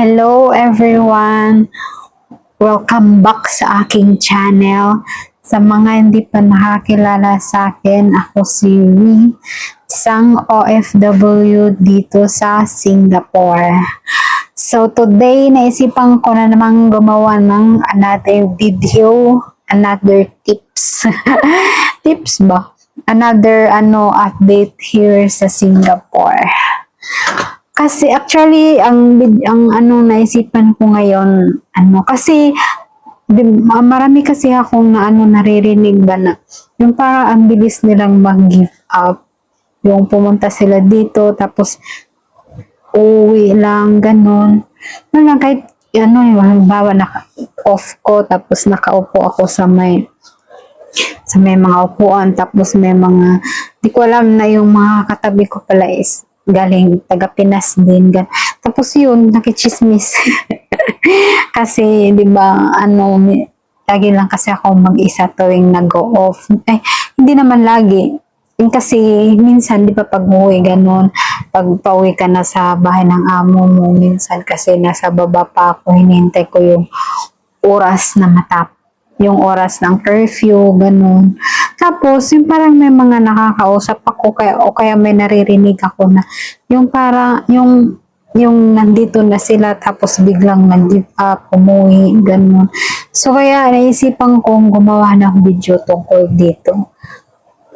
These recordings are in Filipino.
Hello everyone! Welcome back sa aking channel. Sa mga hindi pa nakakilala sa akin, ako si Wee, isang OFW dito sa Singapore. So today, naisipan ko na namang gumawa ng another video, another tips. Tips ba? Another update here sa Singapore. Kasi actually ang naisipan ko ngayon kasi marami kasi akong naririnig ba na yung para ang bilis nilang mag-give up, yung pumunta sila dito tapos uwi lang ganon lang, kahit halimbawa off ko tapos nakaupo ako sa may mga upuan tapos may mga di ko alam na yung mga katabi ko pala is galing taga Pinas din. Tapos yun, nakichismis. Kasi, di ba, lagi lang kasi ako mag-isa tuwing nag-go off. Hindi naman lagi. Kasi, minsan, di ba, pag-uwi, ganun, pag pauwi ka na sa bahay ng amo mo, minsan, kasi nasa baba pa ako, hinihintay ko yung oras na yung oras ng curfew, ganun. Tapos, yung parang may mga nakakausap ako, kaya may naririnig ako na, yung parang, yung nandito na sila, tapos biglang nag-give up, umuwi, ganun. So, kaya naisipan kong gumawa ng video tungkol dito.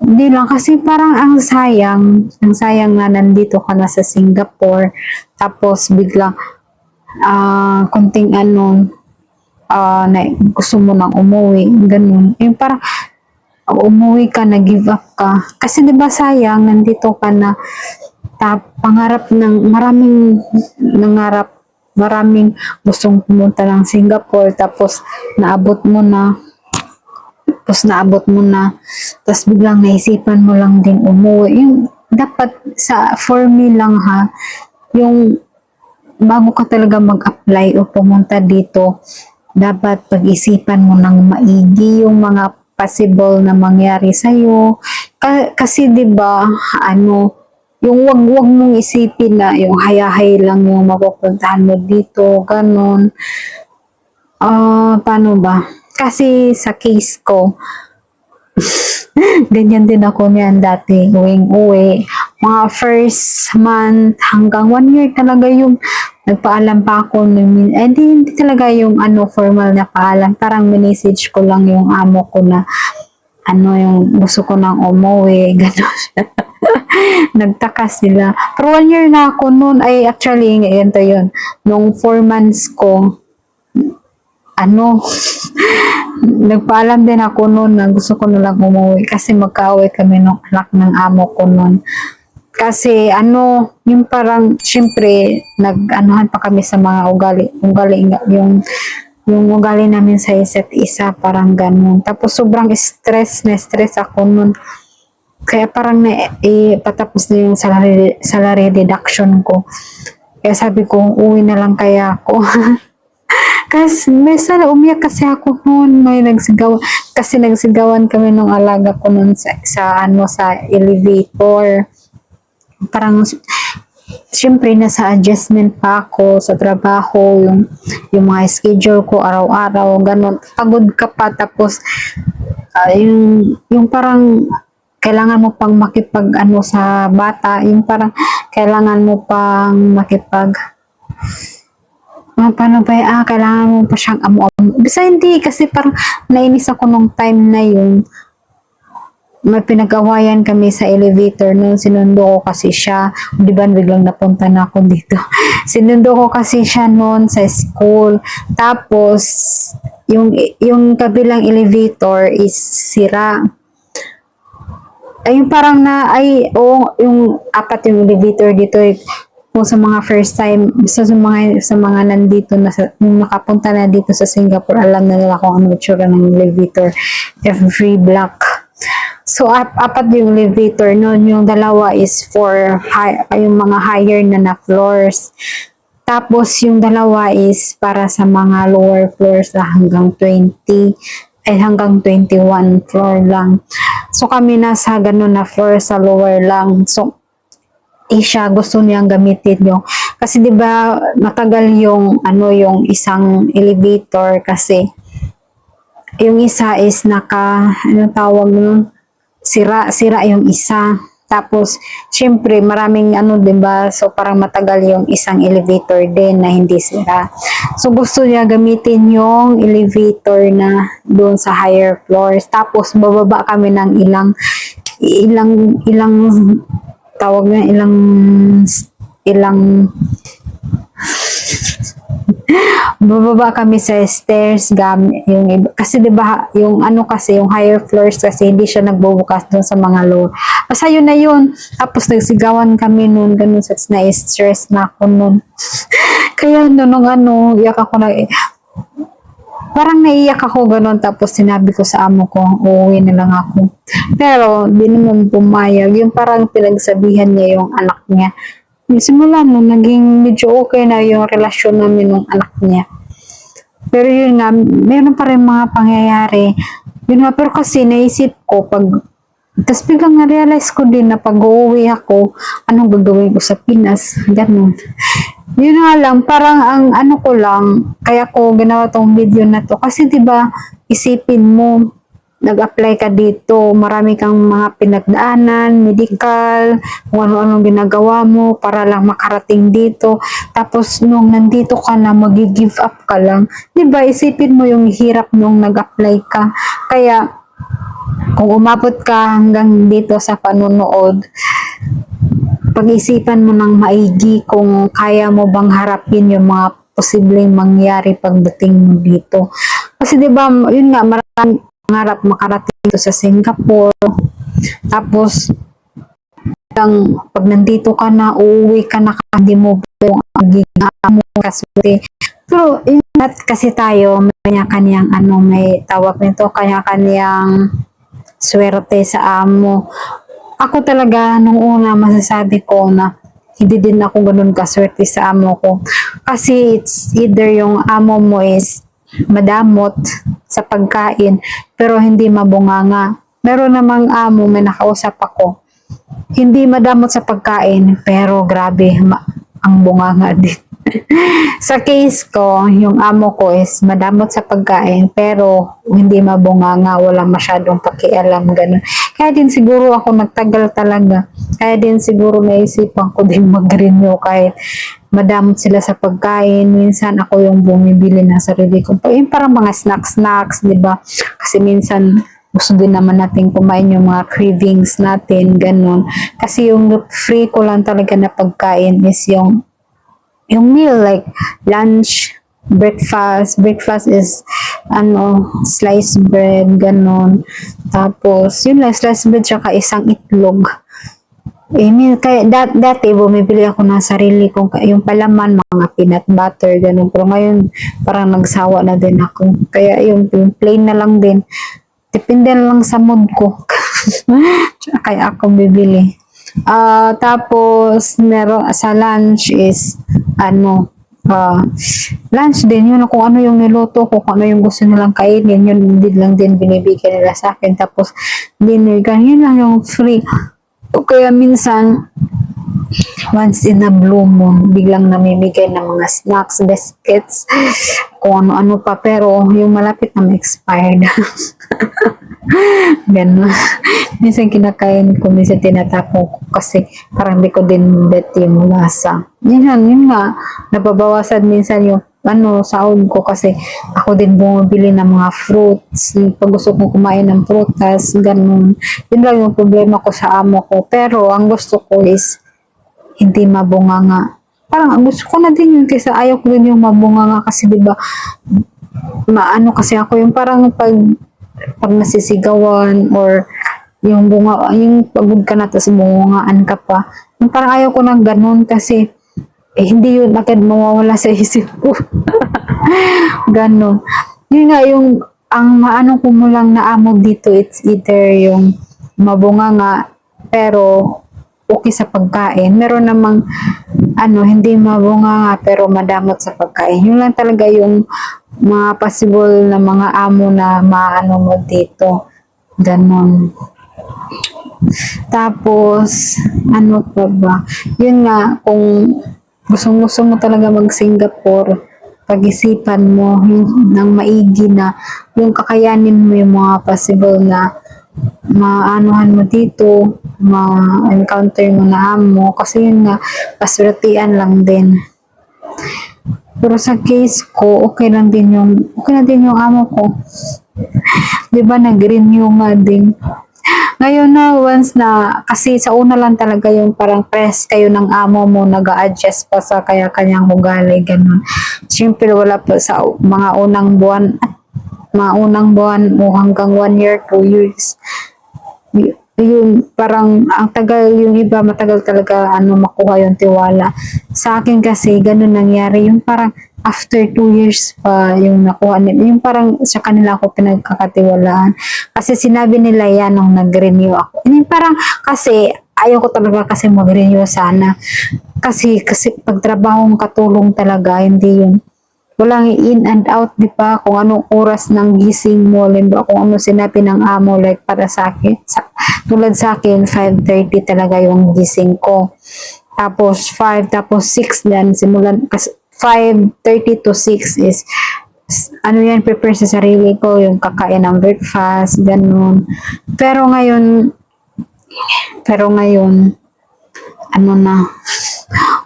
Hindi lang, kasi parang ang sayang na nandito ka na sa Singapore, tapos biglang, kunting na gusto mo nang umuwi, ganun. Yung parang umuwi ka na, give up ka. Kasi 'di ba sayang, nandito ka na pangarap ng maraming gustong pumunta ng Singapore tapos naabot mo na. Tapos biglang naisipan mo lang din umuwi. Yung dapat for me lang yung bago ka talaga mag-apply o pumunta dito, dapat pag-isipan mo ng maigi yung mga possible na mangyari sa'yo. Kasi 'di ba, yung wag mong isipin na yung hayahay lang yung mapupuntahan mo dito, ganun. Paano ba? Kasi sa case ko, ganyan din ako niyan dati, uwing-uwi. Mga first month hanggang 1 year talaga yung nagpaalam pa ako. Hindi talaga yung formal na paalam. Parang message ko lang yung amo ko na yung gusto ko nang umuwi. Gano'n. Nagtaka sila. Pero 1 year na ako noon. Actually, ganito yun. Nung 4 months ko, nagpaalam din ako noon na gusto ko na lang umuwi kasi magkaaway kami ng anak ng amo ko noon. Kasi yung parang syempre nag-anuhan pa kami sa mga ugali yung ugali namin sa isa't isa, parang ganun. Tapos sobrang stress ako noon. Kaya parang patapos na yung salary deduction ko. Kaya sabi ko, uwi na lang kaya ako. Kasi minsan umiyak kasi ako noon, kasi nagsigawan kami nung alaga ko noon sa elevator. Parang syempre nasa adjustment pa ako sa trabaho, yung mga schedule ko araw-araw, ganun. Pagod ka pa, tapos yung parang kailangan mo pang makipag sa bata, yung parang kailangan mo pang makipag paano ba kailangan mo pa siyang amo-amo. Bisa hindi, kasi parang nainis ako nung time na yung may pinag-awayan kami sa elevator noon. Sinundo ko kasi siya. Di ba biglang napunta na ako dito. Sinundo ko kasi siya noon sa school. Tapos, yung kabilang elevator is sira. Yung parang yung apat yung elevator dito kung sa mga first time, sa mga nandito na nakapunta na dito sa Singapore, alam na nila kung ano itsura ng elevator, every block. So apat yung elevator noon, yung dalawa is for yung mga higher na floors. Tapos yung dalawa is para sa mga lower floors hanggang 21 floor lang. So kami nasa ganun na floor sa lower lang. So siya gusto niyang gamitin yung kasi 'di ba matagal yung yung isang elevator kasi yung isa is ano tawag nun, sira yung isa. Tapos, syempre, maraming 'di ba? So, parang matagal yung isang elevator din na hindi sira. So, gusto niya gamitin yung elevator na doon sa higher floors. Tapos, bababa kami ng ilang tawag na ilang bababa kami sa stairs gamit yung kasi 'di ba yung kasi yung higher floors kasi hindi siya nagbubukas doon sa mga lower. Basta yun na yun. Tapos nagsigawan kami noon ganun sa na-stress na ako noon. Kaya nung iyak ako na parang naiyak ako ganun tapos sinabi ko sa amo ko uuwi na lang ako. Pero di naman pumayag. Yung parang pinagsabihan niya yung anak niya. Simula no, naging medyo okay na yung relasyon namin ng anak niya. Pero yun nga, meron pa rin mga pangyayari. Yun nga, pero kasi naisip ko, tapos biglang na-realize ko din na pag uuwi ako, anong gagawin ko sa Pinas? Ganun. Yun nga lang, parang ang ko lang, kaya ko ginawa tong video na to. Kasi 'di ba isipin mo, nag-apply ka dito, marami kang mga pinagdaanan, medical, kung ano-anong ginagawa mo para lang makarating dito. Tapos nung nandito ka na, mag-give up ka lang. 'Di ba isipin mo yung hirap nung nag-apply ka. Kaya kung umabot ka hanggang dito sa panonood, pag-isipan mo ng maigi kung kaya mo bang harapin yung mga posibleng mangyari pagdating mo dito. Kasi 'di ba, yun nga maraming pangarap makarating dito sa Singapore. Tapos pag nandito ka na, uuwi ka na, hindi mo yung magiging mo kasi. Pero yun kasi tayo, may kanya-kanyang may tawag nito, kanya-kanyang swerte sa amo. Ako talaga, nung una, masasabi ko na hindi din ako ganun kaswerte sa amo ko. Kasi it's either yung amo mo is madamot sa pagkain, pero hindi mabunganga. Meron namang amo, may nakausap ako, hindi madamot sa pagkain, pero grabe, ang bunganga din. Sa case ko, yung amo ko is madamot sa pagkain pero hindi mabunganga, wala masyadong pakialam, ganun. Kaya din siguro ako nagtagal talaga. Kaya din siguro naisipan ko din mag-renew kahit madamot sila sa pagkain. Minsan ako yung bumibili ng sarili ko. Yung parang mga snacks, di ba? Kasi minsan gusto din naman natin kumain yung mga cravings natin, ganun. Kasi yung free ko lang talaga na pagkain is yung meal, like lunch, breakfast. Breakfast is sliced bread, ganon. Tapos yun lang, sliced bread tsaka isang itlog. Kaya dati bumibili ako ng sarili kong yung palaman, mga peanut butter, ganon. Pero ngayon parang nagsawa na din ako. Kaya yung plain na lang din. Depende na lang sa mood ko. Kaya ako bibili. Tapos meron sa lunch is lunch din yun, kung ano yung niluto ko, kung ano yung gusto nilang kainin, yun din lang din binibigyan nila sa akin. Tapos dinner, ganyan lang yung free. O kaya minsan once in a blue moon, biglang namimigay ng mga snacks, biscuits, kung ano-ano pa, pero yung malapit na ma-expired. Ganun. Minsan kinakain ko, minsan tinatapon ko kasi parang di ko din bet yung lasa. Yun nga, nababawasan minsan yung sahod ko kasi ako din bumibili ng mga fruits. Pag gusto ko kumain ng prutas, ganun. Yun lang yung problema ko sa amo ko. Pero ang gusto ko is hindi mabunganga. Parang gusto ko na din yun kasi ayaw ko din yung mabunganga kasi diba kasi ako yung parang pag nasisigawan or yung pagod ka na tapos bungangaan ka pa. Yung parang ayaw ko ng ganun kasi hindi yun agad mawawala sa isip ko. Ganun. Yun nga ang maano ko mo lang na amo dito, it's either yung mabunganga pero okay sa pagkain. Meron namang hindi mabunganga pero madamot sa pagkain. Yun lang talaga yung mga possible na mga amo na maano mo dito. Ganon. Tapos, ano pa ba? Yun nga, kung gusto mo talaga mag-Singapore, pag-isipan mo ng maigi na yung kakayanin mo yung mga possible na maanuhan mo dito, ma-encounter mo na amo, kasi yun nga, paswertian lang din. Pero sa case ko, okay na din yung amo ko. 'Di ba nag-renew nga din. Ngayon na once na, kasi sa una lang talaga yung parang press kayo ng amo mo, nag-a-adjust pa sa kaya kanyang ugali, ganun. Siyempre wala pa sa mga unang buwan o hanggang 1 year, 2 years. Yung parang ang tagal, yung iba matagal talaga makuha yung tiwala. Sa akin kasi ganun nangyari, yung parang after 2 years pa yung nakuha nila, yung parang sa kanila ako pinagkakatiwalaan. Kasi sinabi nila yan nung nag-renew ako. Yung parang kasi ayaw ko talaga kasi mag-renew sana. Kasi pagtrabahong katulong talaga, hindi yung walang in and out, di ba? Kung anong oras ng gising mo, limba, kung ano sinabi ng amo, like para sa akin. Tulad sa akin, 5:30 talaga yung gising ko. Tapos 5, tapos 6 yan, simulan, 5:30 to 6 is, prepare sa sarili ko, yung kakain ng breakfast, ganun. Pero ngayon, ano na,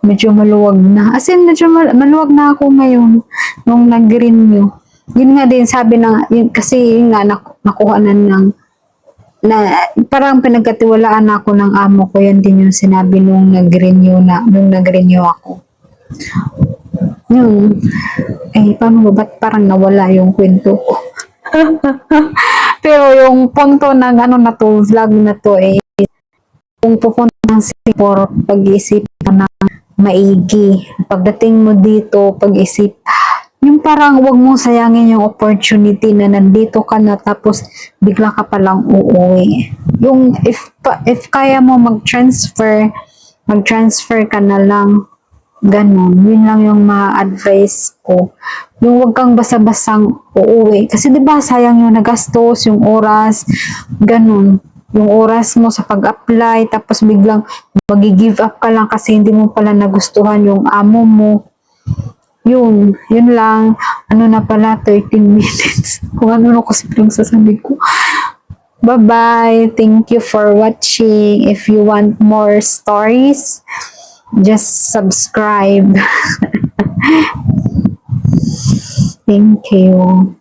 medyo maluwag na. As in, medyo maluwag na ako ngayon nung nag-renew. Yun nga din, sabi na, kasi yun nga, nakuha na parang pinagkatiwalaan ako ng amo ko, yan din yung sinabi nung nag-renew ako. Yung, paano ba, ba't parang nawala yung kwento ko? Pero yung punto ng na to, vlog na to, kung pupunta ng Singapore, pag-iisip ka ng maigi. Pagdating mo dito, pag-isip, yung parang wag mong sayangin yung opportunity na nandito ka na tapos bigla ka palang uuwi. Yung if kaya mo mag-transfer ka na lang, ganun. Yun lang yung ma-advise ko. Yung wag kang basta-bastang uuwi. Kasi 'di ba sayang yung nagastos, yung oras, ganun. Yung oras mo sa pag-apply, tapos biglang magi-give up ka lang kasi hindi mo pala nagustuhan yung amo mo. Yun lang. Ano na pala, 13 minutes. Kung ano kasi lang sasabihin ko. Bye-bye. Thank you for watching. If you want more stories, just subscribe. Thank you.